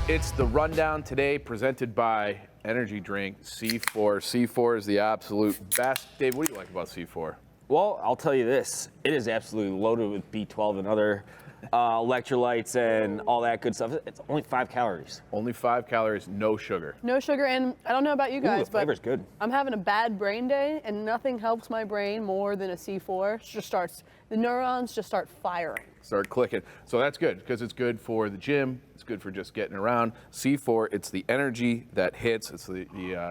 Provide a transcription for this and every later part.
It's the rundown today presented by energy drink C4. C4 is the absolute best. Dave, what do you like about C4? Well, I'll tell you this. It is absolutely loaded with B12 and other electrolytes and all that good stuff. It's only 5 calories. Only 5 calories, no sugar. No sugar, and I don't know about you guys, the flavor's good. I'm having a bad brain day, and nothing helps my brain more than a C4. The neurons just start firing. Start clicking. So that's good because it's good for the gym. It's good for just getting around. C4, it's the energy that hits. It's the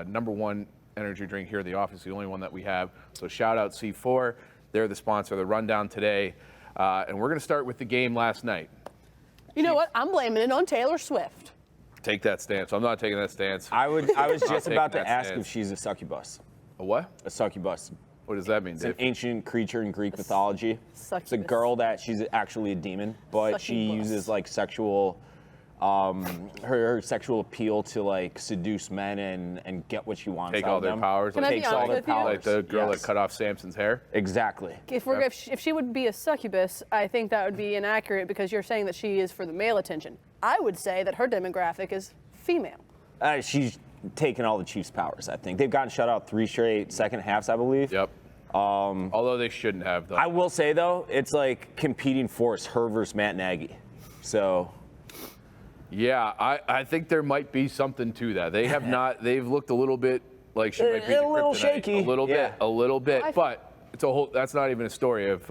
number one energy drink here in the office, the only one that we have. So shout out C4. They're the sponsor of the rundown today. And we're going to start with the game last night. You know what? I'm blaming it on Taylor Swift. Take that stance. I'm not taking that stance. I was just about to ask stance. if she's a succubus. A what? A succubus. What does that mean, It's Dave? an ancient creature in Greek mythology. Succubus. It's a girl that she's actually a demon, but she Succubus. uses like sexual, her sexual appeal to like seduce men and get what she wants. Take out all of their them. powers. Can I be Takes all honest their with you? powers. Like the girl Yes. that cut off Samson's hair? Exactly. If she would be a succubus, I think that would be inaccurate because you're saying that she is for the male attention. I would say that her demographic is female. She's taken all the Chiefs' powers, I think. They've gotten shut out 3 straight second halves, I believe. Yep. Although they shouldn't have, though. I will say, though, it's like competing force, her versus Matt Nagy. So, Yeah, I think there might be something to that. They have not. They've looked a little bit like she might be the A little kryptonite. shaky. A little Yeah. bit. But it's a whole. That's not even a story of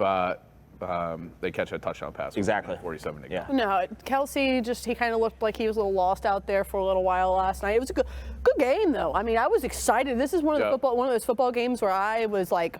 they catch a touchdown pass. with Exactly. 47 to go. Yeah. No, Kelce he kind of looked like he was a little lost out there for a little while last night. It was a good game though. I mean, I was excited. This is one of those football games where I was like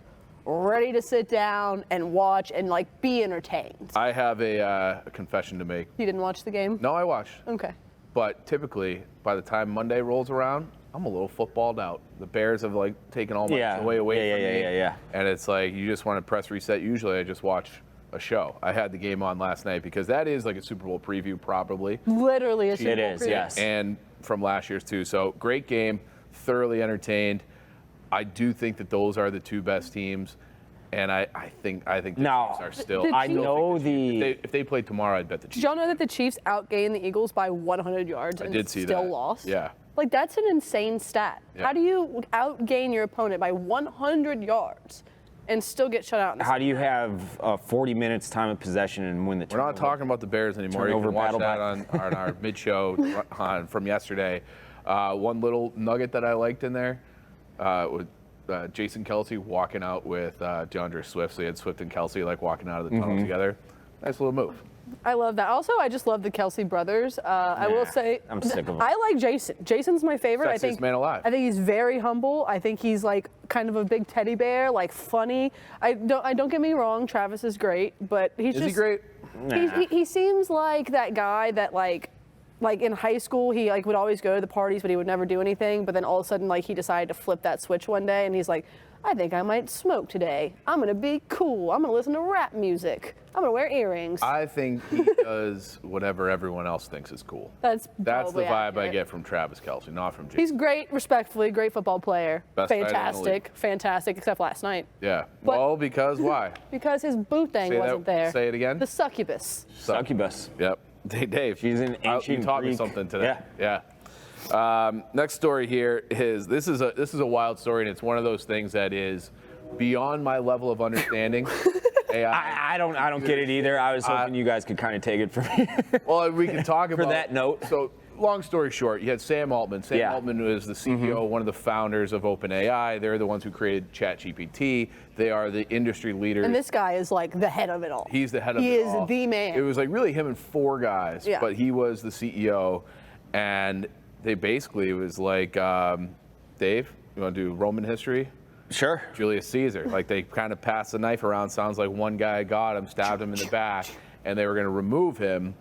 ready to sit down and watch and like be entertained. I have a confession to make. You didn't watch the game? No, I watched. Okay. But typically, by the time Monday rolls around, I'm a little footballed out. The Bears have like taken all my joy away from me. Yeah. And it's like you just want to press reset. Usually, I just watch a show. I had the game on last night because that is like a Super Bowl preview, probably. Literally a Super Bowl It is, preview. yes. And from last year's too. So great game, thoroughly entertained. I do think that those are the two best teams, and I think the Chiefs are still. The I Chiefs- know If they played tomorrow, I'd bet the Did Chiefs. y'all know that the Chiefs outgained the Eagles by 100 yards and did see still that. lost? Yeah. Like, that's an insane stat. Yeah. How do you outgain your opponent by 100 yards and still get shut out in the How do second you half? have 40 minutes time of possession and win the We're not talking about the Bears anymore. You Turnover can watch battle that back. on our mid-show from yesterday. One little nugget that I liked in there with Jason Kelce walking out with DeAndre Swift. So you had Swift and Kelce like walking out of the tunnel together. Nice little move. I love that. Also, I just love the Kelce brothers. I will say, I'm sick of them. I like Jason. Jason's my favorite. Sexiest man alive. I think he's very humble. I think he's like kind of a big teddy bear, like funny. I don't get me wrong. Travis is great, but he's Is just he great? He seems like that guy that like in high school he like would always go to the parties, but he would never do anything. But then all of a sudden, like he decided to flip that switch one day, and he's like, I think I might smoke today. I'm gonna be cool. I'm gonna listen to rap music. I'm gonna wear earrings. I think he does whatever everyone else thinks is cool. That's the probably vibe I accurate. get from Travis Kelce, not from Jason. He's great, respectfully, great football player. Best tight end in the league. Fantastic, except last night. Yeah. But- Well, because why? Because his boot thing Say wasn't that- there. say it again. The succubus. Succubus. Yep. Dave, She's an you ancient taught me Greek. something today. Yeah. Next story here is this is a wild story, and it's one of those things that is beyond my level of understanding. AI. I don't get it either. I was hoping you guys could kind of take it from me. Well, we can talk about that note. So, long story short, you had Sam Altman. Sam Yeah. Altman was the CEO, one of the founders of OpenAI. They're the ones who created ChatGPT. They are the industry leaders. And this guy is like the head of it all. He's the head of He it is all. the man. It was like really him and 4 guys, Yeah. but he was the CEO, and they basically, it was like, Dave, you want to do Roman history? Sure. Julius Caesar. Like they kind of passed the knife around. Sounds like one guy got him, stabbed him in the back, and they were going to remove him.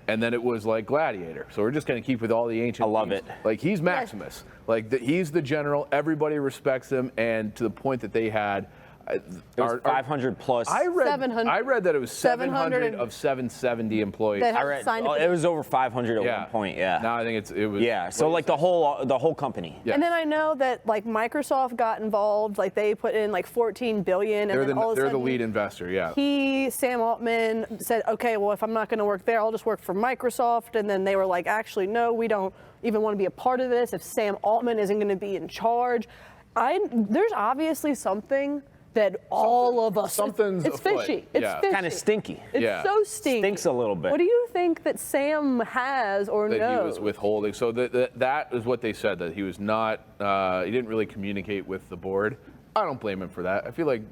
And then it was like Gladiator. So we're just going to keep with all the ancient. I love names. it. Like he's Maximus. Like he's the general. Everybody respects him, and to the point that they had It was 500 plus. I read 700 I read that it was 700 700 of 770 employees. That I have read, signed it was over 500 at one point. Yeah. Now I think it was. Yeah. So what like is it? the whole company. Yeah. And then I know that like Microsoft got involved, like they put in like 14 billion, and They're then all of a the sudden lead investor. Yeah. Sam Altman said, okay, well, if I'm not going to work there, I'll just work for Microsoft. And then they were like, actually, no, we don't even want to be a part of this if Sam Altman isn't going to be in charge. There's obviously something that all of us, something's it's afoot. fishy. It's Yeah. fishy. Kind of stinky. It's Yeah. so stinky. Stinks a little bit. What do you think that Sam has or That knows? he was withholding. So that is what they said, that he was not. He didn't really communicate with the board. I don't blame him for that. I feel like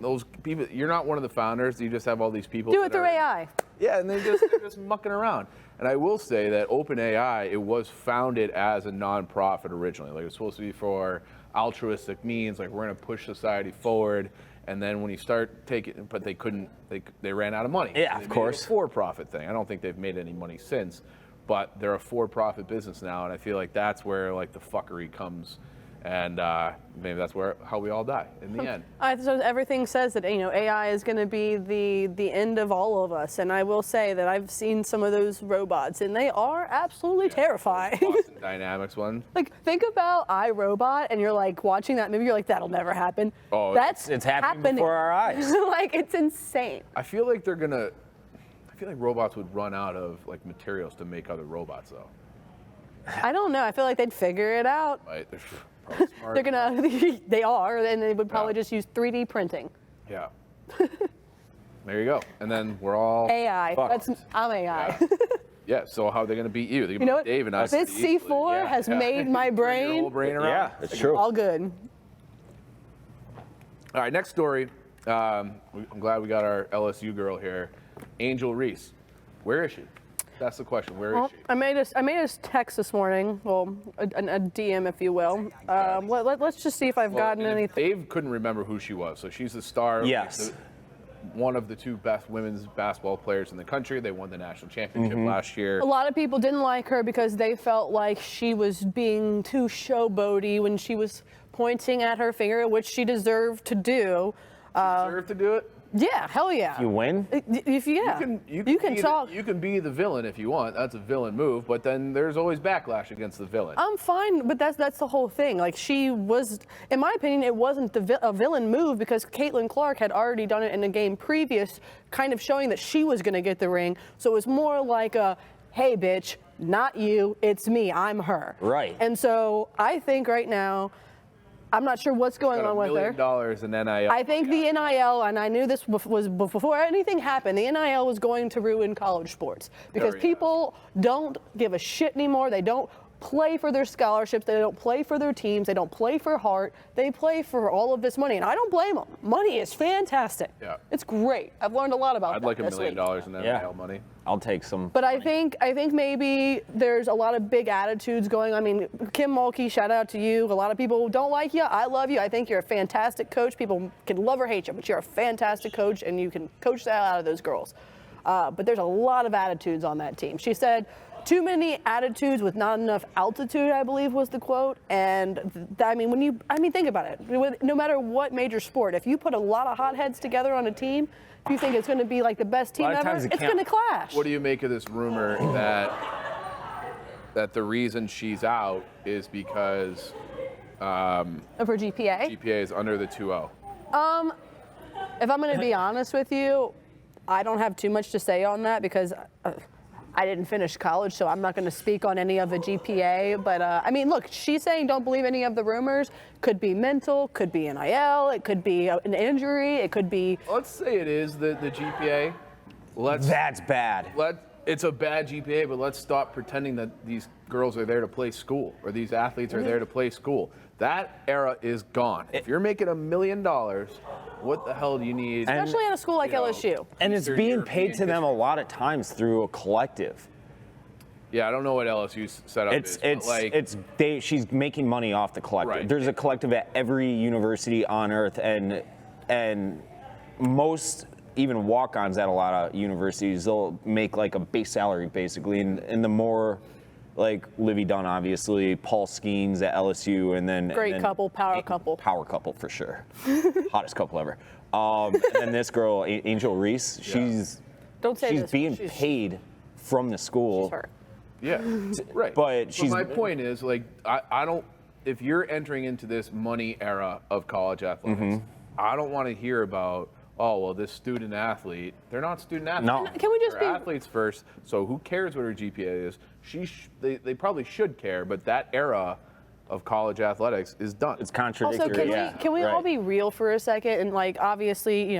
those people. You're not one of the founders. You just have all these people. Do that it through are- AI. Yeah, and they're just mucking around. And I will say that OpenAI, it was founded as a nonprofit originally. Like, it was supposed to be for altruistic means, like we're going to push society forward. And then when you start taking, but they couldn't, they ran out of money. Yeah, They of made course. it a for-profit thing. I don't think they've made any money since, but they're a for-profit business now, and I feel like that's where like the fuckery comes, and maybe that's how we all die in the end. So everything says that AI is going to be the end of all of us, and I will say that I've seen some of those robots, and they are absolutely terrifying. Boston Dynamics one. Like, think about iRobot, and you're like watching that movie, you're like, that'll never happen. Oh, That's it's happening before our eyes. Like, it's insane. I feel like robots would run out of like materials to make other robots though. I don't know. I feel like they'd figure it out. Right? They're probably smart. They're gonna, they are, and they would probably Yeah. just use 3D printing. Yeah. There you go. And then we're all AI. fucked. I'm AI. Yeah. Yeah, so how are they going to beat you? They can You know beat what? Dave and I. This pretty easily. C4 Yeah, has yeah. made my Turn brain your whole brain around. Yeah, it's true. all good. All right, next story. I'm glad we got our LSU girl here, Angel Reese. Where is she? That's the question. Where is Well, she? I made a text this morning, well, a DM, if you will. Let's just see if I've gotten Well, anything. Dave couldn't remember who she was, so she's the star. Yes. One of the two best women's basketball players in the country. They won the national championship last year. A lot of people didn't like her because they felt like she was being too showboaty when she was pointing at her finger, which she deserved to do. Deserve to do it. Yeah, hell yeah. You win? If You can be talk. You can be the villain if you want. That's a villain move, but then there's always backlash against the villain. I'm fine, but that's the whole thing. Like, she was, in my opinion, it wasn't a villain move because Caitlin Clark had already done it in a game previous, kind of showing that she was going to get the ring. So it was more like a, hey, bitch, not you, it's me, I'm her. Right. And so I think right now, I'm not sure what's going Got on $1 with her. million in NIL. I think the NIL, and I knew this was before anything happened, the NIL was going to ruin college sports because Very people don't give a shit anymore. They don't play for their scholarships. They don't play for their teams. They don't play for heart. They play for all of this money, and I don't blame them. Money is fantastic. Yeah. It's great. I've learned a lot about I'd that like $1 this million week. in NIL Yeah. money. I'll take some. But I think maybe there's a lot of big attitudes going on. I mean, Kim Mulkey, shout out to you. A lot of people don't like you. I love you. I think you're a fantastic coach. People can love or hate you, but you're a fantastic coach, and you can coach the hell out of those girls. But there's a lot of attitudes on that team. She said, too many attitudes with not enough altitude, I believe was the quote. And think about it. No matter what major sport, if you put a lot of hotheads together on a team, if you think it's going to be like the best team lot of ever, times it it's can't. going to clash. What do you make of this rumor that the reason she's out is because Of her GPA? GPA is under the 2.0? If I'm going to be honest with you, I don't have too much to say on that because I didn't finish college, so I'm not going to speak on any of the GPA. But look, she's saying don't believe any of the rumors. Could be mental, could be NIL, it could be an injury, it could be. Let's say it is the GPA. That's bad. It's a bad GPA, but let's stop pretending that these girls are there to play school or these athletes are there to play school. That era is gone. If you're making $1 million, what the hell do you need? Especially at a school like LSU. And it's Eastern being paid European to them a lot of times through a collective. Yeah, I don't know what LSU's setup is. but She's making money off the collective. Right. There's a collective at every university on earth, and most even walk-ons at a lot of universities, they'll make like a base salary basically, and the more like Livy Dunn, obviously, Paul Skeens at LSU, and then Power couple. Power couple for sure, hottest couple ever. And then this girl, Angel Reese, she's being paid from the school. She's her. Yeah, right. But my point is, like, I don't. If you're entering into this money era of college athletics, I don't want to hear about, oh, well, this student athlete. They're not student athletes. No. Can we just They're athletes first? So who cares what her GPA is? They probably should care, but that era of college athletics is done. It's contradictory. Also, can we all be real for a second? And like, obviously,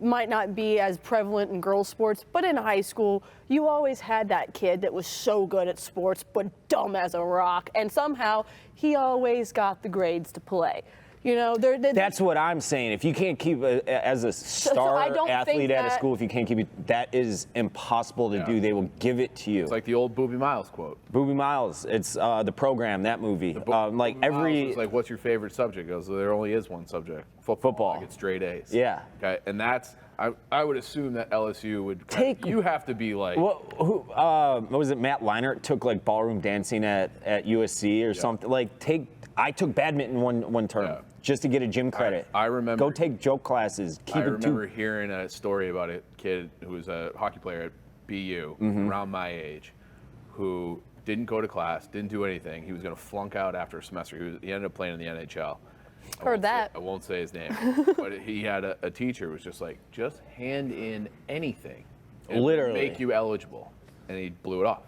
might not be as prevalent in girls' sports, but in high school, you always had that kid that was so good at sports, but dumb as a rock, and somehow he always got the grades to play. That's what I'm saying. If you can't keep as a star athlete at a school, if you can't keep it, that is impossible to do. They will give it to you. It's like the old Boobie Miles quote. Boobie Miles. It's the program, that movie. Like Miles was like, what's your favorite subject? He goes, there only is one subject. Football. Like it's straight A's. Yeah. Okay, and that's I would assume that LSU would you have to be like. Well, what was it? Matt Leinart took like ballroom dancing at USC or something. Like I took badminton one term just to get a gym credit. I remember. Go take joke classes. I remember hearing a story about a kid who was a hockey player at BU around my age, who didn't go to class, didn't do anything. He was going to flunk out after a semester. He ended up playing in the NHL. I won't say his name, but he had a teacher who was just like, just hand in anything, and literally make you eligible, and he blew it off.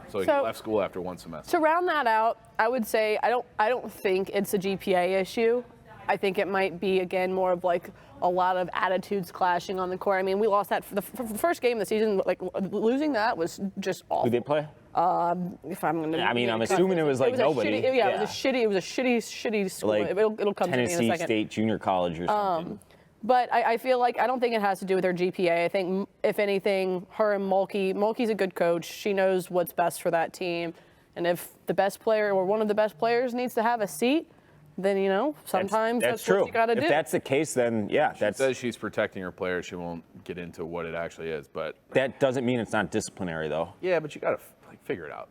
So he left school after one semester. To round that out, I would say I don't think it's a GPA issue. I think it might be, again, more of like a lot of attitudes clashing on the court. I mean, we lost that for the first game of the season. Like, losing that was just awful. Who they play? If I'm gonna. I mean, I'm assuming it was like nobody. It was a shitty school. Like it'll come Tennessee to me in a second. State Junior College or something. But I feel like I don't think it has to do with her GPA. I think, if anything, her and Mulkey's a good coach. She knows what's best for that team. And if the best player or one of the best players needs to have a seat, then, sometimes that's true. what you got to do. If that's the case, then, yeah. She says she's protecting her players. She won't get into what it actually is. But that doesn't mean it's not disciplinary, though. Yeah, but you got to figure it out.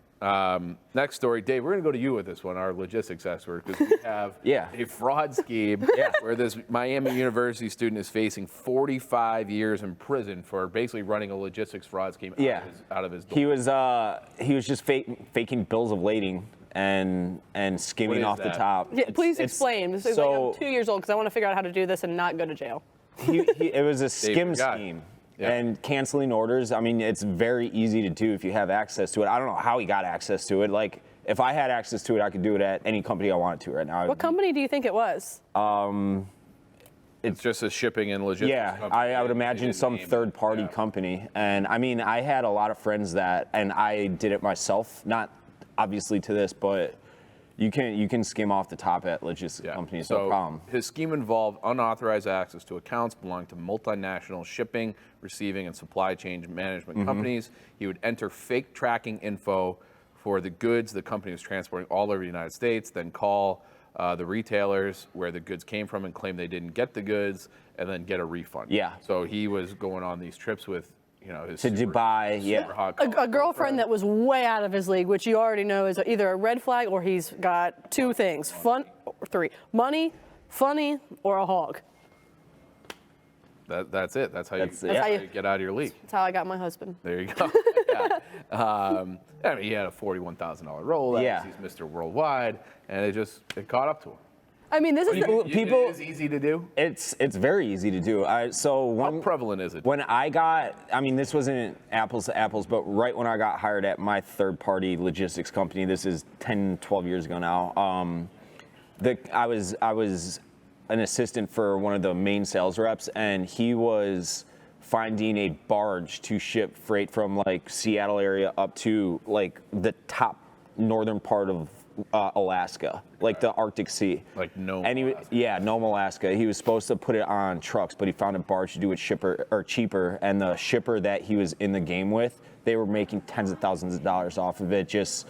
Next story, Dave, we're going to go to you with this one, our logistics expert, because we have a fraud scheme where this Miami University student is facing 45 years in prison for basically running a logistics fraud scheme out of his dorm. He was just faking bills of lading and skimming off the top. Yeah, please explain. This is like I'm 2 years old because I want to figure out how to do this and not go to jail. It was a skim scheme. Yeah. And canceling orders, I mean, it's very easy to do if you have access to it. I don't know how he got access to it. Like, if I had access to it, I could do it at any company I wanted to right now. What company do you think it was? It's just a shipping and logistics company. I would imagine some third-party company. And, I mean, I had a lot of friends and I did it myself. Not obviously to this, but you can skim off the top at logistics companies, no problem. His scheme involved unauthorized access to accounts belonging to multinational shipping, receiving, and supply chain management companies. He would enter fake tracking info for the goods the company was transporting all over the United States, then call the retailers where the goods came from and claim they didn't get the goods, and then get a refund. Yeah. So he was going on these trips with his Dubai, super hot a girlfriend that was way out of his league, which you already know is either a red flag or he's got two things: money, funny, or a hog. That's it. That's how you get out of your league. That's how I got my husband. There you go. I mean, he had a $41,000 Rolex. Yeah. He's Mr. Worldwide, and it caught up to him. I mean, this is people. It is easy to do. It's very easy to do. How prevalent is it? When this wasn't apples to apples, but right when I got hired at my third-party logistics company, this is 10, 12 years ago now. I was an assistant for one of the main sales reps, and he was finding a barge to ship freight from like Seattle area up to like the top northern part of Alaska, like the Arctic Sea. Like Nome, Alaska. Nome, Alaska. He was supposed to put it on trucks, but he found a barge to do it cheaper, and the shipper that he was in the game with, they were making tens of thousands of dollars off of it, just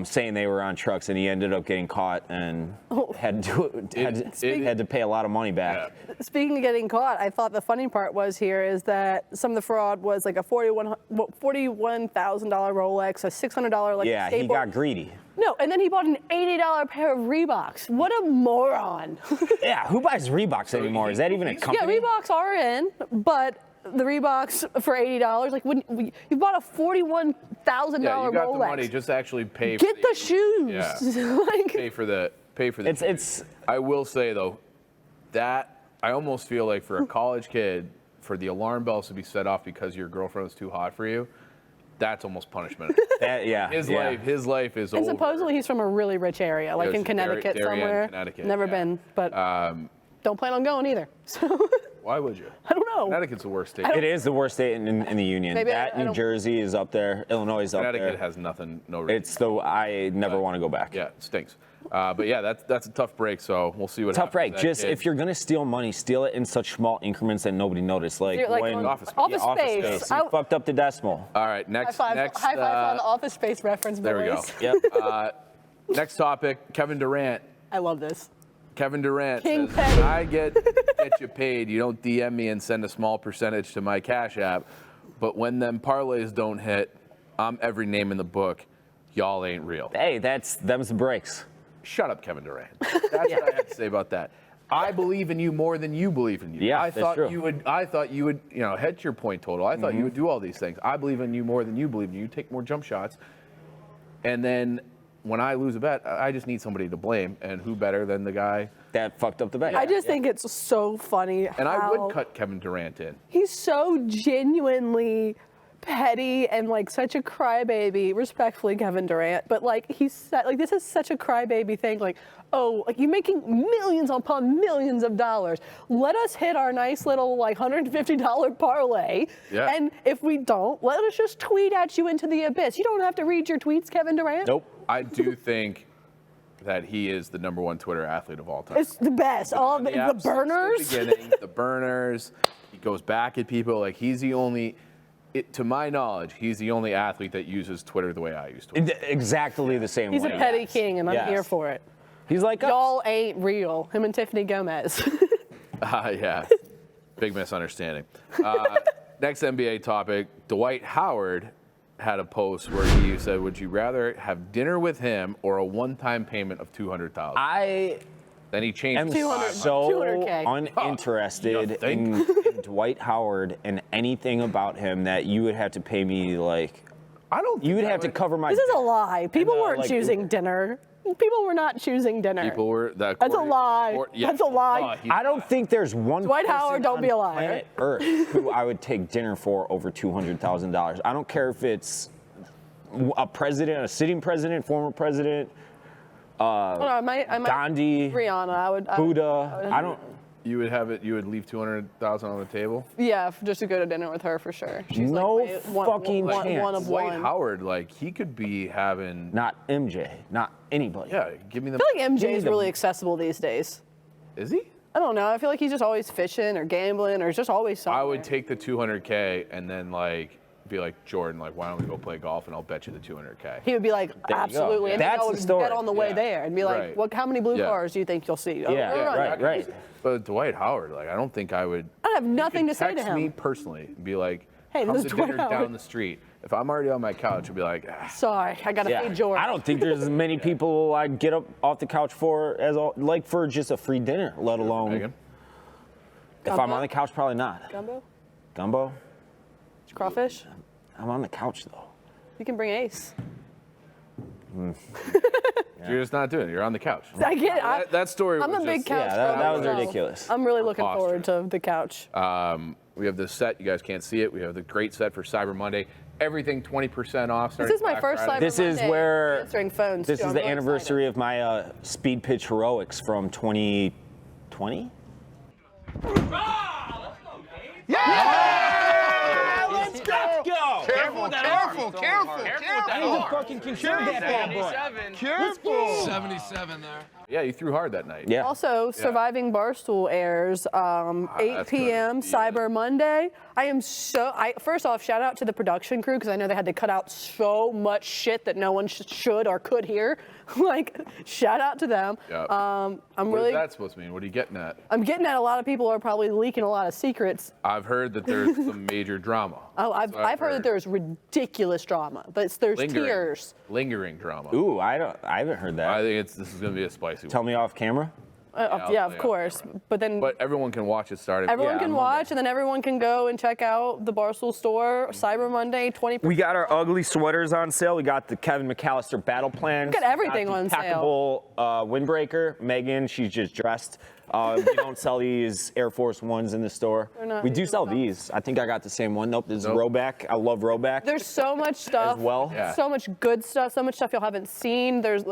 saying they were on trucks, and he ended up getting caught and had to pay a lot of money back. Yeah. Speaking of getting caught, I thought the funny part was here is that some of the fraud was like a $41,000 Rolex, a $600 like Yeah, skateboard. he got greedy. No, and then he bought an $80 pair of Reeboks. What a moron! Yeah, who buys Reeboks anymore? Is that even a Yeah, company? Reeboks are in, but the Reeboks for $80, like when you bought a $41,000 Yeah, you got Rolex. the money. Just actually pay. Get for the shoes. Yeah. Like, Pay for the. It's I will say though, that I almost feel like for a college kid, for the alarm bells to be set off because your girlfriend was too hot for you, that's almost punishment. that, yeah. His life is and over. supposedly he's from a really rich area, like Yes, in Connecticut Darien, somewhere. Connecticut, Never yeah. been, but don't plan on going either. So Why would you? I don't know. Connecticut's the worst state. It is the worst state in the union. Maybe that I New don't- Jersey is up there. Illinois is up Connecticut there. has nothing. No reason. It's the I never want to go back. Yeah, it stinks. But yeah, that's a tough break. So we'll see what Tough happens break. with that Just kid. if you're gonna steal money, steal it in such small increments that nobody noticed. Like, You're like when on Office Office Space. Space. You fucked up the decimal. All right, next. High five on the Office Space reference, There we go. boys. Yep. Next topic, Kevin Durant. I love this. Kevin Durant King says, Petty. when I get you paid, you don't DM me and send a small percentage to my Cash App. But when them parlays don't hit, I'm every name in the book. Y'all ain't real. Hey, them's the breaks. Shut up, Kevin Durant. That's what I had to say about that. I believe in you more than you believe in you. Yeah, I that's thought true. you would, hit your point total. I thought you would do all these things. I believe in you more than you believe in you. You take more jump shots. And then when I lose a bet, I just need somebody to blame. And who better than the guy? That fucked up the bet. I just think it's so funny. And I how would cut Kevin Durant in. He's so genuinely petty and like such a crybaby. Respectfully, Kevin Durant, but like this is such a crybaby thing. Like, oh, like you're making millions upon millions of dollars. Let us hit our nice little like $150 parlay. Yeah. And if we don't, let us just tweet at you into the abyss. You don't have to read your tweets, Kevin Durant. Nope. I do think that he is the #1 Twitter athlete of all time. It's the best. All the Since burners. The beginning, the burners. He goes back at people. Like he's the only, to my knowledge, he's the only athlete that uses Twitter the way I use Twitter. Exactly the same He's a way. petty king, and I'm Yes. here for it. He's like us. Y'all ain't real. Him and Tiffany Gomez. Yeah, big misunderstanding. Next NBA topic: Dwight Howard had a post where he said, "Would you rather have dinner with him or a one-time payment of $200,000?" I Then he changed. am it to 200 so 200K. uninterested You think? in Dwight Howard and anything about him that you would have to pay me like. I don't. You would think have to cover my. This is a lie. People weren't like, choosing dinner. People were not choosing dinner. People were. That's a lie. That's a lie. I don't think there's one. Dwight person Howard, don't on be a liar. planet Earth who I would take dinner for over $200,000. I don't care if it's a president, a sitting president, former president, I might Gandhi, Rihanna. I would. Buddha. I don't. You would have it. You would leave $200,000 on the table. Yeah, just to go to dinner with her for sure. She's No like fucking one chance. of Dwight one. Howard, like he could be having. Not MJ. Not anybody. Yeah, give me the. I feel like MJ is the- really accessible these days. Is he? I don't know. I feel like he's just always fishing or gambling or just always somewhere. I would take the $200K and then like be like Jordan, like why don't we go play golf and I'll bet you the $200K. He would be like, you go. absolutely. And That's I the would story. bet on the way Yeah. there and be like, Right. how many blue Yeah. cars do you think you'll see? Yeah, right. But Dwight Howard, like I don't think I would. I have you nothing could to say to text him. me personally, and be like, Hey, come this to is Dwight dinner Howard. down the street. If I'm already on my couch, I'd be like, Sorry, I gotta Yeah. feed Jordan. I don't think there's as many people I'd get up off the couch for like for just a free dinner, let alone Megan. if I'm on the couch, probably not. Gumbo? Gumbo? Crawfish? I'm on the couch though. You can bring Ace. You're just not doing it. You're on the couch. I get it. That story. I'm was a big just, couch Yeah, that girl, was so ridiculous. I'm really looking forward Preposterous. to the couch. We have the set. You guys can't see it. We have the great set for Cyber Monday. Everything 20% off. This is my first Cyber This is Monday where answering phones. This too. is I'm the really anniversary of my speed pitch heroics from 2020. Let's go! Careful, Careful. I need to fucking conserve that bad boy. Careful. 77 there. Yeah, you threw hard that night. Yeah. Also, Surviving Barstool airs 8 that's p.m. good. Cyber Monday. First off, shout out to the production crew because I know they had to cut out so much shit that no one should or could hear. Like, shout out to them. Yeah. I'm What really. is that supposed to mean? What are you getting at? I'm getting at a lot of people are probably leaking a lot of secrets. I've heard that there's some major drama. Oh, That's what I've heard that there's ridiculous drama, but there's tears. Lingering drama. Ooh, I haven't heard that. I think this is going to be a spicy Tell one. me off camera. Yeah, of course. But then But everyone can watch it starting. everyone yeah, can on watch, and then everyone can go and check out the Barstool store Cyber Monday 20%. We got our ugly sweaters on sale. We got the Kevin McAllister battle plan. We got everything on sale. Impeccable windbreaker. Megan, she's just dressed. We don't sell these Air Force Ones in the store. not We do in sell stock. these. I think I got the same one. Nope, this is Nope. Roback. I love Roback. There's so much stuff. As well? Yeah. So much good stuff. So much stuff y'all haven't seen. There's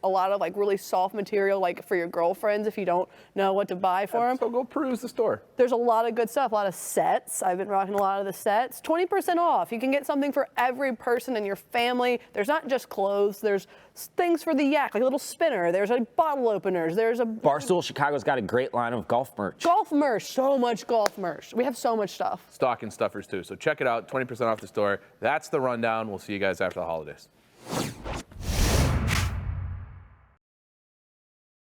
a lot of like really soft material like for your girlfriends if you don't know what to buy for them. So go peruse the store. There's a lot of good stuff. A lot of sets. I've been rocking a lot of the sets. 20% off. You can get something for every person in your family. There's not just clothes. There's things for the yak, like a little spinner. There's a bottle openers. There's a Barstool Chicago's got a great line of golf merch. golf merch. So much golf merch. We have so much stuff. Stocking stuffers too. So check it out. 20% off the store. That's the rundown. We'll see you guys after the holidays.